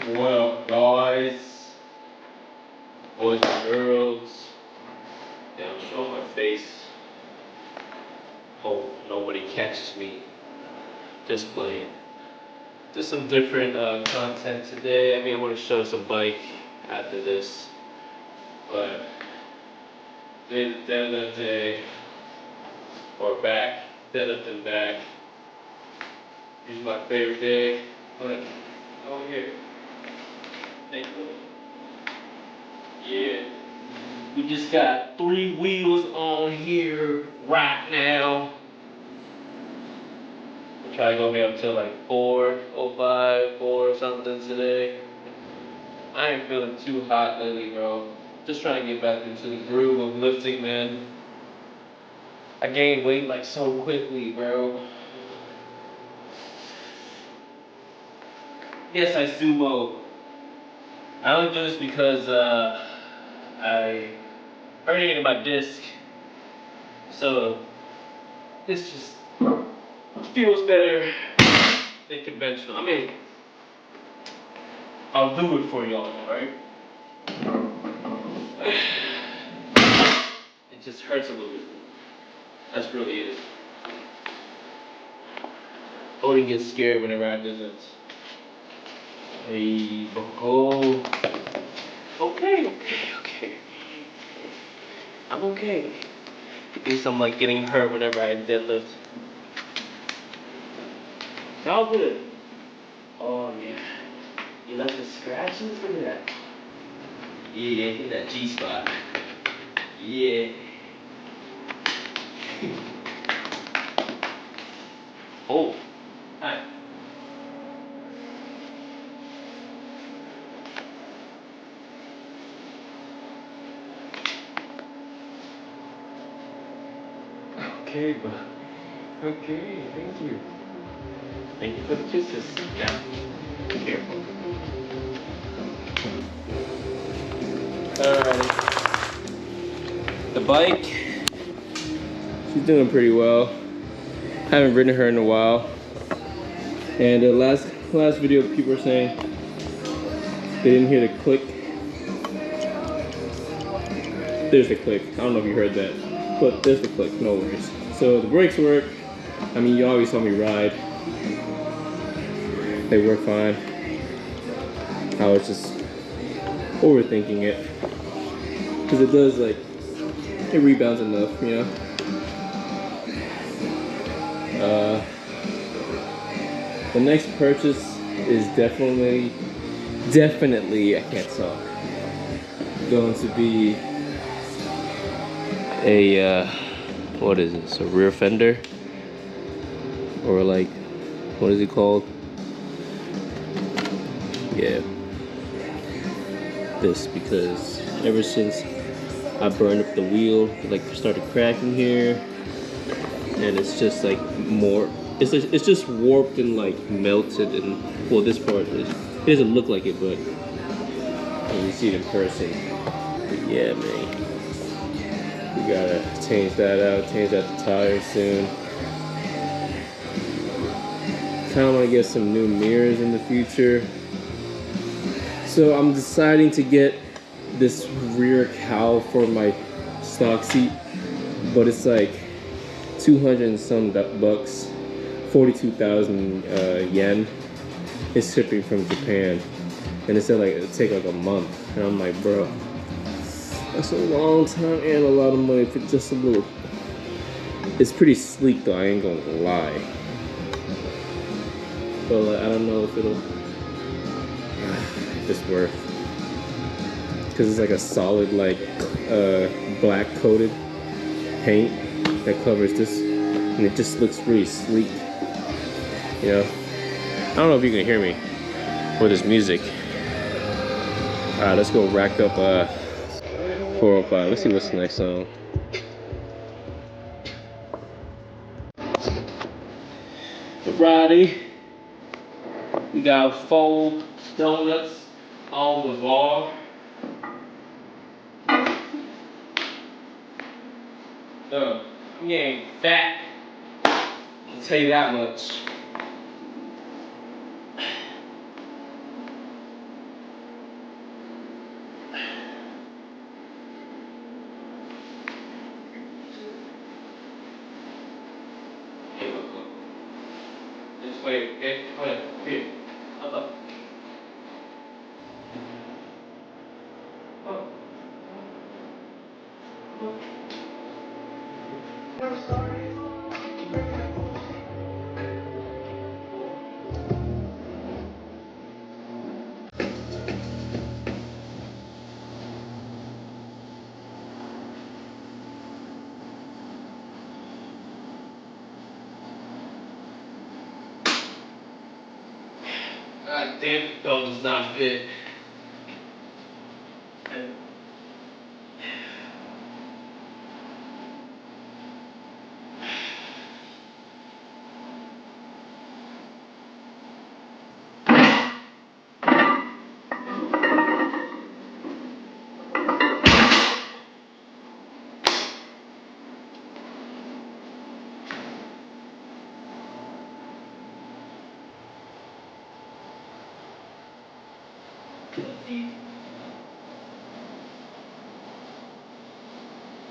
What up, guys? Boys and girls. Yeah, I'm showing my face. Hope nobody catches me just playing. Just some different content today. I mean, I want to show some bike after this, but today's the deadlift day, or back, deadlift and back. This is my favorite day. But over here. Thank you. Yeah. We just got 3 wheels on here right now. We'll try to go here up till like 4:05, 4 something today. I ain't feeling too hot lately, bro. Just trying to get back into the groove of lifting, man. I gained weight like so quickly, bro. Yes, I sumo. I only do this because I herniated my disc, so this just feels better than conventional. I mean, I'll do it for y'all, right? It just hurts a little bit. That's really it. I wouldn't get scared whenever I do this. Hey, oh. Okay. I'm okay. At least I'm like getting hurt whenever I deadlift. How good? Oh yeah. You left the scratches? Look at that. Yeah, hit that G spot. Yeah. Oh. Hi. Okay, but okay, thank you. Thank you for the kisses. Yeah. Be careful. Alright. The bike, she's doing pretty well. Haven't ridden her in a while. And the last video, people were saying they didn't hear the click. There's the click. I don't know if you heard that, but there's the click. No worries. So the brakes work. I mean, you always saw me ride. They work fine. I was just overthinking it because it does like it rebounds enough, you know. The next purchase is definitely I can't talk. Going to be a what is this? A rear fender, or like what is it called? Yeah, this, because ever since I burned up the wheel, it like started cracking here, and it's just like more. It's just warped and like melted, and well, this part is, it doesn't look like it, but when you see it in person, but yeah, man, we gotta change that out, change out the tires soon. Kind of want to get some new mirrors in the future, so I'm deciding to get this rear cowl for my stock seat, but it's like 200 and some bucks. 42,000 yen. It's shipping from Japan, and it said like it'll take like a month, and I'm like, bro, that's a long time and a lot of money for just a little. It's pretty sleek though, I ain't gonna lie, but like, I don't know if it'll if it's worth, because it's like a solid like black coated paint that covers this, and it just looks really sleek. You know, I don't know if you can hear me with this music. Alright, let's go rack up 405. Let's see what's the next song. Friday, we got 4 donuts on the bar. You ain't fat, I'll tell you that much. way, okay? Oh yeah, here. Up. Oh. God damn, the belt does not fit.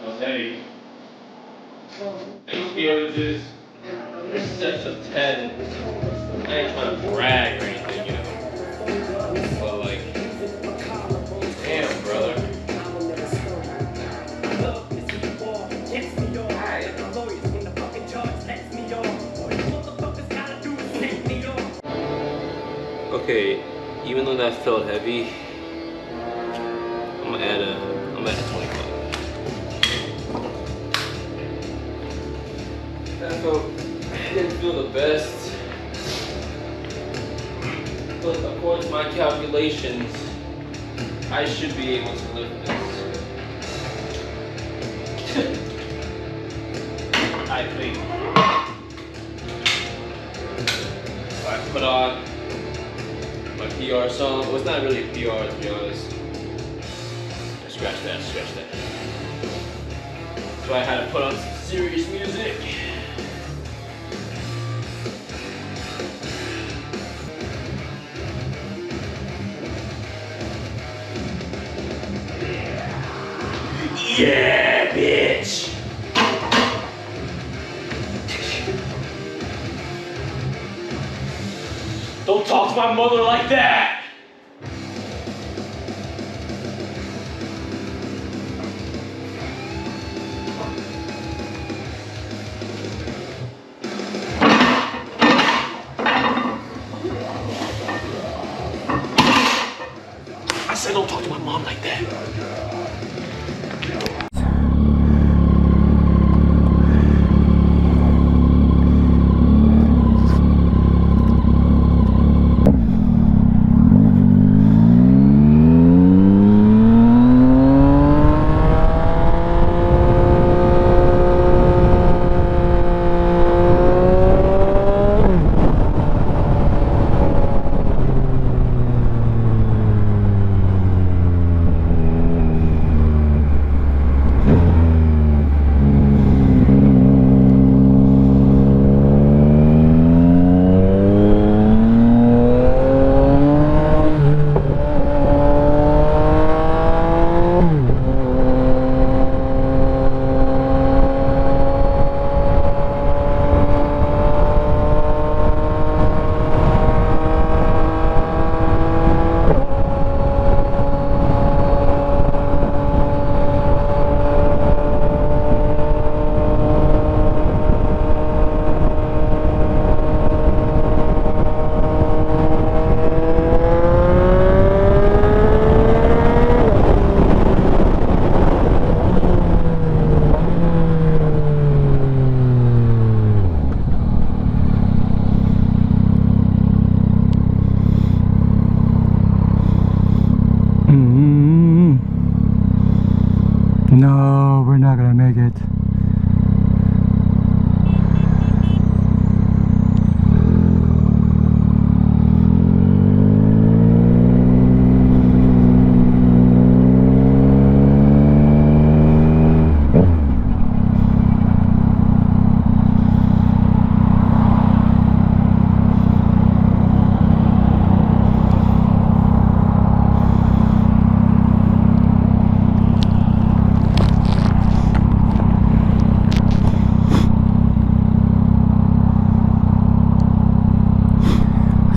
That was heavy. 8 sets of 10. I ain't trying to brag or anything, you know. But like, damn, brother. Okay, even though that felt heavy, I'm gonna add a 25. That didn't feel the best, but according to my calculations, I should be able to lift this. I think. I put on my PR song. Well, it's not really a PR to be honest. Scratch that. So I had to put on some serious music. Yeah, bitch! Don't talk to my mother like that! I said don't talk to my mom like that.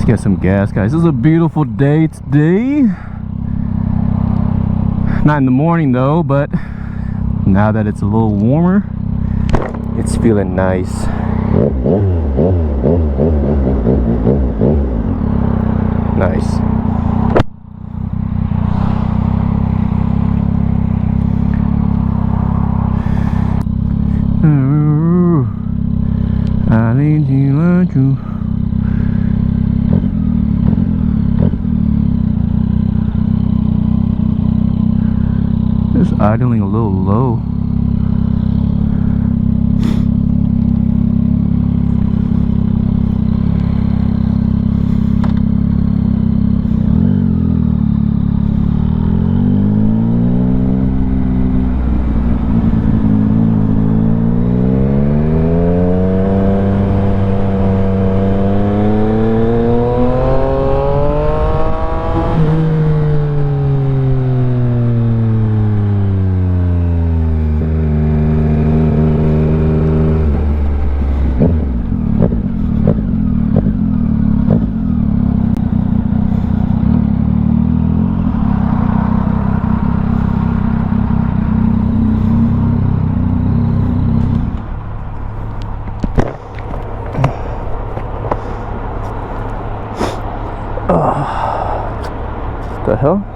Let's get some gas, guys. This is a beautiful day today. Not in the morning though, but now that it's a little warmer, it's feeling nice. Nice. I need you, like you. Just idling a little low. The hell?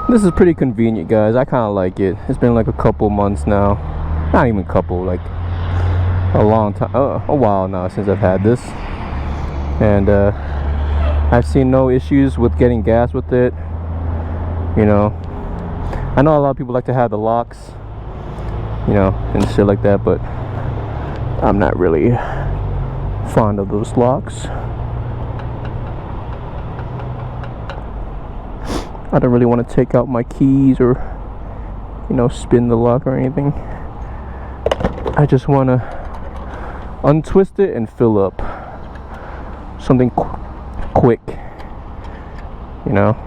This is pretty convenient, guys. I kind of like it. It's been like a couple months now. Not even a couple, like a long time, a while now since I've had this. And I've seen no issues with getting gas with it. You know, I know a lot of people like to have the locks, you know, and shit like that, but I'm not really fond of those locks. I don't really want to take out my keys or, you know, spin the lock or anything. I just want to untwist it and fill up. Something quick, you know.